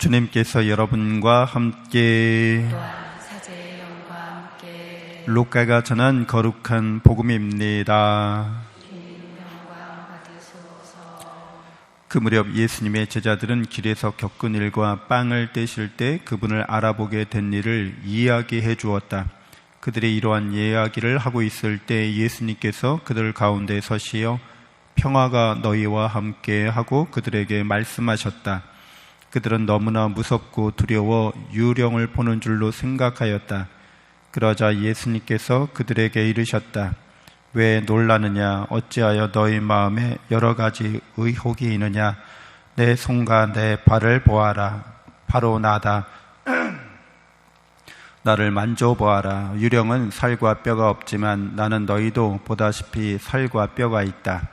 주님께서 여러분과 함께 또한 사제의 영과 함께 루카가 전한 거룩한 복음입니다. 영광 받으소서. 그 무렵 예수님의 제자들은 길에서 겪은 일과 빵을 떼실 때 그분을 알아보게 된 일을 이야기해 주었다. 그들이 이러한 이야기를 하고 있을 때 예수님께서 그들 가운데 서시어 평화가 너희와 함께 하고 그들에게 말씀하셨다. 그들은 너무나 무섭고 두려워 유령을 보는 줄로 생각하였다. 그러자 예수님께서 그들에게 이르셨다. 왜 놀라느냐? 어찌하여 너희 마음에 여러 가지 의혹이 있느냐? 내 손과 내 발을 보아라. 바로 나다. 나를 만져보아라. 유령은 살과 뼈가 없지만 나는 너희도 보다시피 살과 뼈가 있다.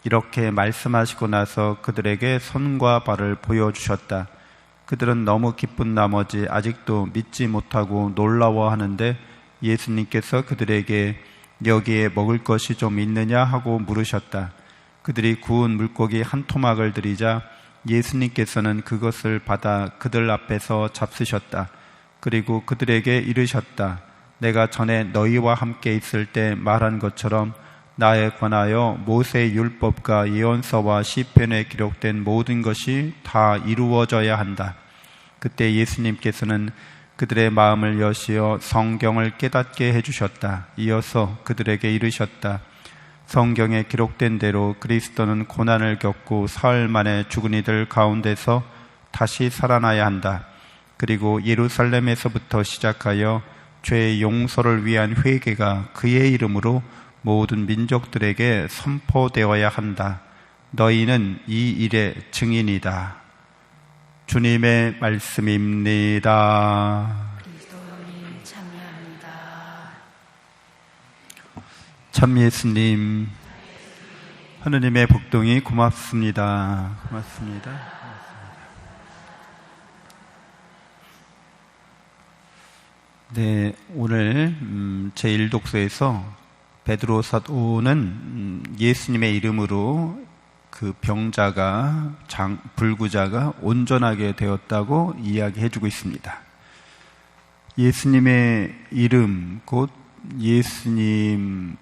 이렇게 말씀하시고 나서 그들에게 손과 발을 보여주셨다. 그들은 너무 기쁜 나머지 아직도 믿지 못하고 놀라워하는데 예수님께서 그들에게 여기에 먹을 것이 좀 있느냐 하고 물으셨다. 그들이 구운 물고기 한 토막을 드리자 예수님께서는 그것을 받아 그들 앞에서 잡수셨다. 그리고 그들에게 이르셨다. 내가 전에 너희와 함께 있을 때 말한 것처럼 나에 관하여 모세의 율법과 예언서와 시편에 기록된 모든 것이 다 이루어져야 한다. 그때 예수님께서는 그들의 마음을 여시어 성경을 깨닫게 해주셨다. 이어서 그들에게 이르셨다. 성경에 기록된 대로 그리스도는 고난을 겪고 사흘 만에 죽은 이들 가운데서 다시 살아나야 한다. 그리고 예루살렘에서부터 시작하여 죄의 용서를 위한 회개가 그의 이름으로 모든 민족들에게 선포되어야 한다. 너희는 이 일의 증인이다. 주님의 말씀입니다. 그리스도님 참여합니다. 참 예수님, 하느님의 복동이 고맙습니다. 고맙습니다. 네, 오늘 제1독서에서 베드로 사도는 예수님의 이름으로 그 병자가 불구자가 온전하게 되었다고 이야기해주고 있습니다. 예수님의 이름, 곧 예수님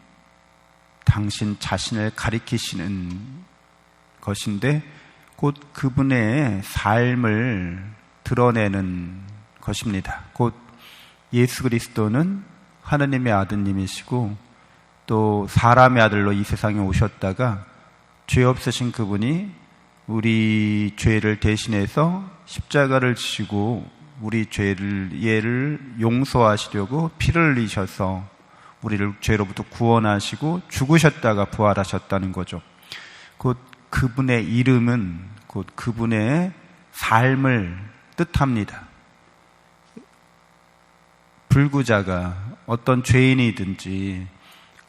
당신 자신을 가리키시는 것인데 곧 그분의 삶을 드러내는 것입니다. 곧 예수 그리스도는 하느님의 아드님이시고 또 사람의 아들로 이 세상에 오셨다가 죄 없으신 그분이 우리 죄를 대신해서 십자가를 지시고 우리 죄를 용서하시려고 피를 흘리셔서 우리를 죄로부터 구원하시고 죽으셨다가 부활하셨다는 거죠. 곧 그분의 이름은 곧 그분의 삶을 뜻합니다. 불구자가 어떤 죄인이든지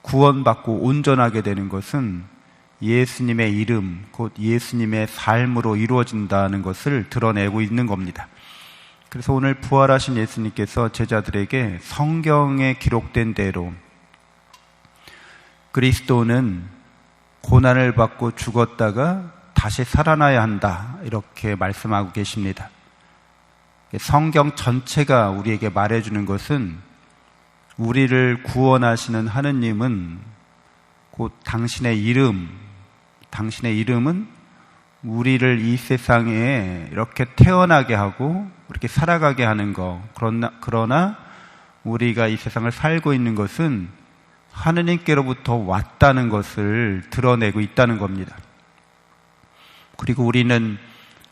구원받고 온전하게 되는 것은 예수님의 이름, 곧 예수님의 삶으로 이루어진다는 것을 드러내고 있는 겁니다. 그래서 오늘 부활하신 예수님께서 제자들에게 성경에 기록된 대로 그리스도는 고난을 받고 죽었다가 다시 살아나야 한다, 이렇게 말씀하고 계십니다. 성경 전체가 우리에게 말해주는 것은 우리를 구원하시는 하느님은 곧 당신의 이름은 우리를 이 세상에 이렇게 태어나게 하고 이렇게 살아가게 하는 것. 그러나 우리가 이 세상을 살고 있는 것은 하느님께로부터 왔다는 것을 드러내고 있다는 겁니다. 그리고 우리는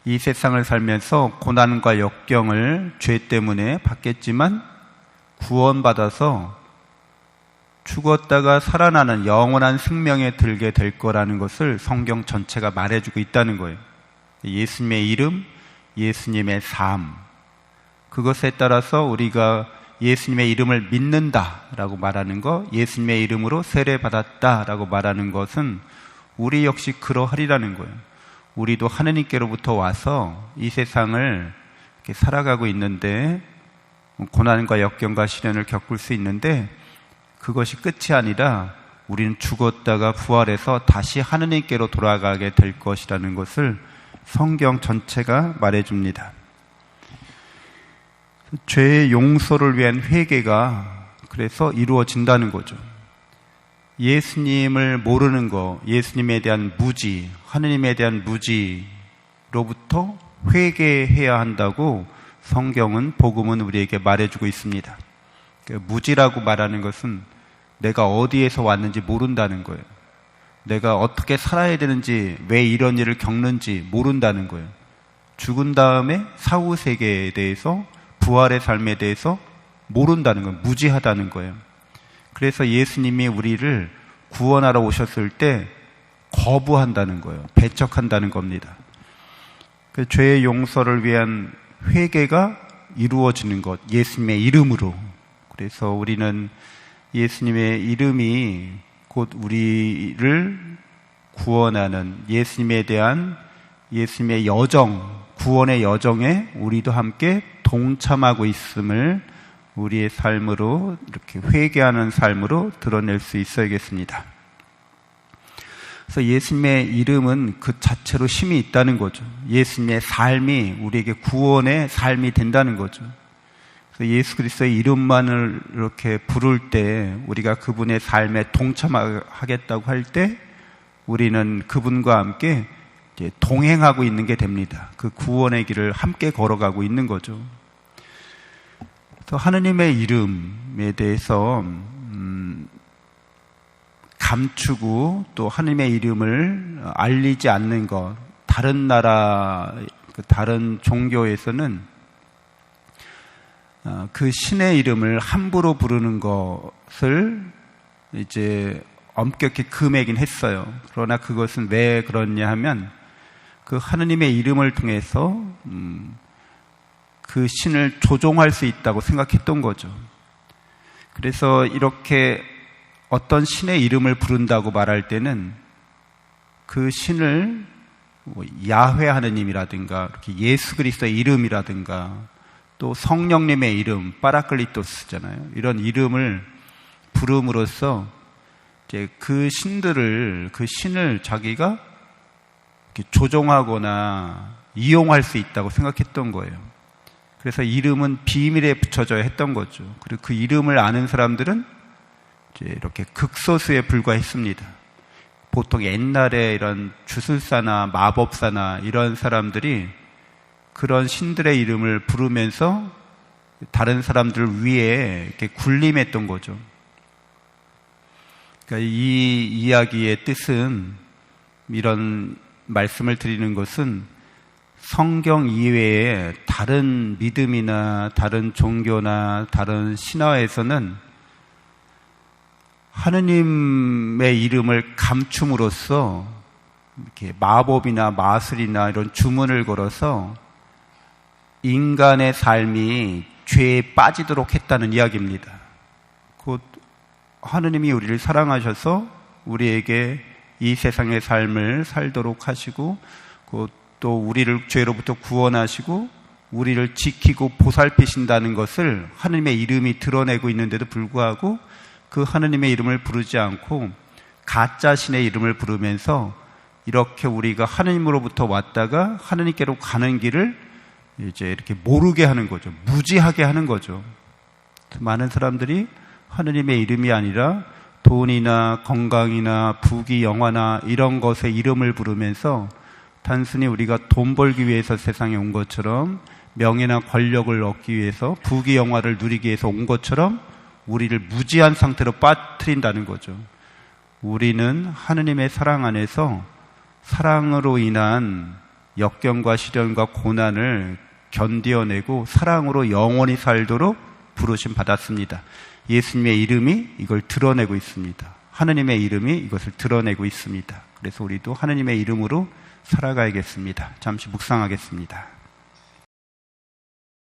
이 세상을 살면서 고난과 역경을 죄 때문에 받겠지만 구원받아서 죽었다가 살아나는 영원한 생명에 들게 될 거라는 것을 성경 전체가 말해주고 있다는 거예요. 예수님의 이름, 예수님의 삶, 그것에 따라서 우리가 예수님의 이름을 믿는다라고 말하는 것, 예수님의 이름으로 세례받았다라고 말하는 것은 우리 역시 그러하리라는 거예요. 우리도 하느님께로부터 와서 이 세상을 이렇게 살아가고 있는데 고난과 역경과 시련을 겪을 수 있는데 그것이 끝이 아니라 우리는 죽었다가 부활해서 다시 하느님께로 돌아가게 될 것이라는 것을 성경 전체가 말해줍니다. 죄의 용서를 위한 회개가 그래서 이루어진다는 거죠. 예수님을 모르는 것, 예수님에 대한 무지, 하느님에 대한 무지로부터 회개해야 한다고 성경은, 복음은 우리에게 말해주고 있습니다. 무지라고 말하는 것은 내가 어디에서 왔는지 모른다는 거예요. 내가 어떻게 살아야 되는지, 왜 이런 일을 겪는지 모른다는 거예요. 죽은 다음에 사후 세계에 대해서, 부활의 삶에 대해서 모른다는 거예요. 무지하다는 거예요. 그래서 예수님이 우리를 구원하러 오셨을 때 거부한다는 거예요. 배척한다는 겁니다. 그 죄의 용서를 위한 회개가 이루어지는 것, 예수님의 이름으로. 그래서 우리는 예수님의 이름이 곧 우리를 구원하는 예수님에 대한 예수님의 여정, 구원의 여정에 우리도 함께 동참하고 있음을 우리의 삶으로, 이렇게 회개하는 삶으로 드러낼 수 있어야겠습니다. 그래서 예수님의 이름은 그 자체로 힘이 있다는 거죠. 예수님의 삶이 우리에게 구원의 삶이 된다는 거죠. 그래서 예수 그리스도의 이름만을 이렇게 부를 때, 우리가 그분의 삶에 동참하겠다고 할 때 우리는 그분과 함께 이제 동행하고 있는 게 됩니다. 그 구원의 길을 함께 걸어가고 있는 거죠. 그래서 하느님의 이름에 대해서 감추고 또 하느님의 이름을 알리지 않는 것, 다른 나라, 다른 종교에서는 그 신의 이름을 함부로 부르는 것을 이제 엄격히 금하긴 했어요. 그러나 그것은 왜 그러냐 하면 그 하느님의 이름을 통해서 그 신을 조종할 수 있다고 생각했던 거죠. 그래서 이렇게 어떤 신의 이름을 부른다고 말할 때는 그 신을 야훼 하느님이라든가 이렇게 예수 그리스도의 이름이라든가 또 성령님의 이름, 파라클리토스잖아요. 이런 이름을 부름으로써 이제 그 신을 자기가 이렇게 조종하거나 이용할 수 있다고 생각했던 거예요. 그래서 이름은 비밀에 붙여져야 했던 거죠. 그리고 그 이름을 아는 사람들은 이제 이렇게 극소수에 불과했습니다. 보통 옛날에 이런 주술사나 마법사나 이런 사람들이 그런 신들의 이름을 부르면서 다른 사람들 위에 이렇게 군림했던 거죠. 그러니까 이 이야기의 뜻은, 이런 말씀을 드리는 것은 성경 이외에 다른 믿음이나 다른 종교나 다른 신화에서는 하느님의 이름을 감춤으로써 이렇게 마법이나 마술이나 이런 주문을 걸어서 인간의 삶이 죄에 빠지도록 했다는 이야기입니다. 곧 하느님이 우리를 사랑하셔서 우리에게 이 세상의 삶을 살도록 하시고 곧 또 우리를 죄로부터 구원하시고 우리를 지키고 보살피신다는 것을 하느님의 이름이 드러내고 있는데도 불구하고 그 하느님의 이름을 부르지 않고 가짜 신의 이름을 부르면서 이렇게 우리가 하느님으로부터 왔다가 하느님께로 가는 길을 이제 이렇게 모르게 하는 거죠. 무지하게 하는 거죠. 많은 사람들이 하느님의 이름이 아니라 돈이나 건강이나 부귀 영화나 이런 것의 이름을 부르면서 단순히 우리가 돈 벌기 위해서 세상에 온 것처럼, 명예나 권력을 얻기 위해서, 부귀 영화를 누리기 위해서 온 것처럼 우리를 무지한 상태로 빠뜨린다는 거죠. 우리는 하느님의 사랑 안에서 사랑으로 인한 역경과 시련과 고난을 견디어내고 사랑으로 영원히 살도록 부르심 받았습니다. 예수님의 이름이 이걸 드러내고 있습니다. 하느님의 이름이 이것을 드러내고 있습니다. 그래서 우리도 하느님의 이름으로 살아가야겠습니다. 잠시 묵상하겠습니다.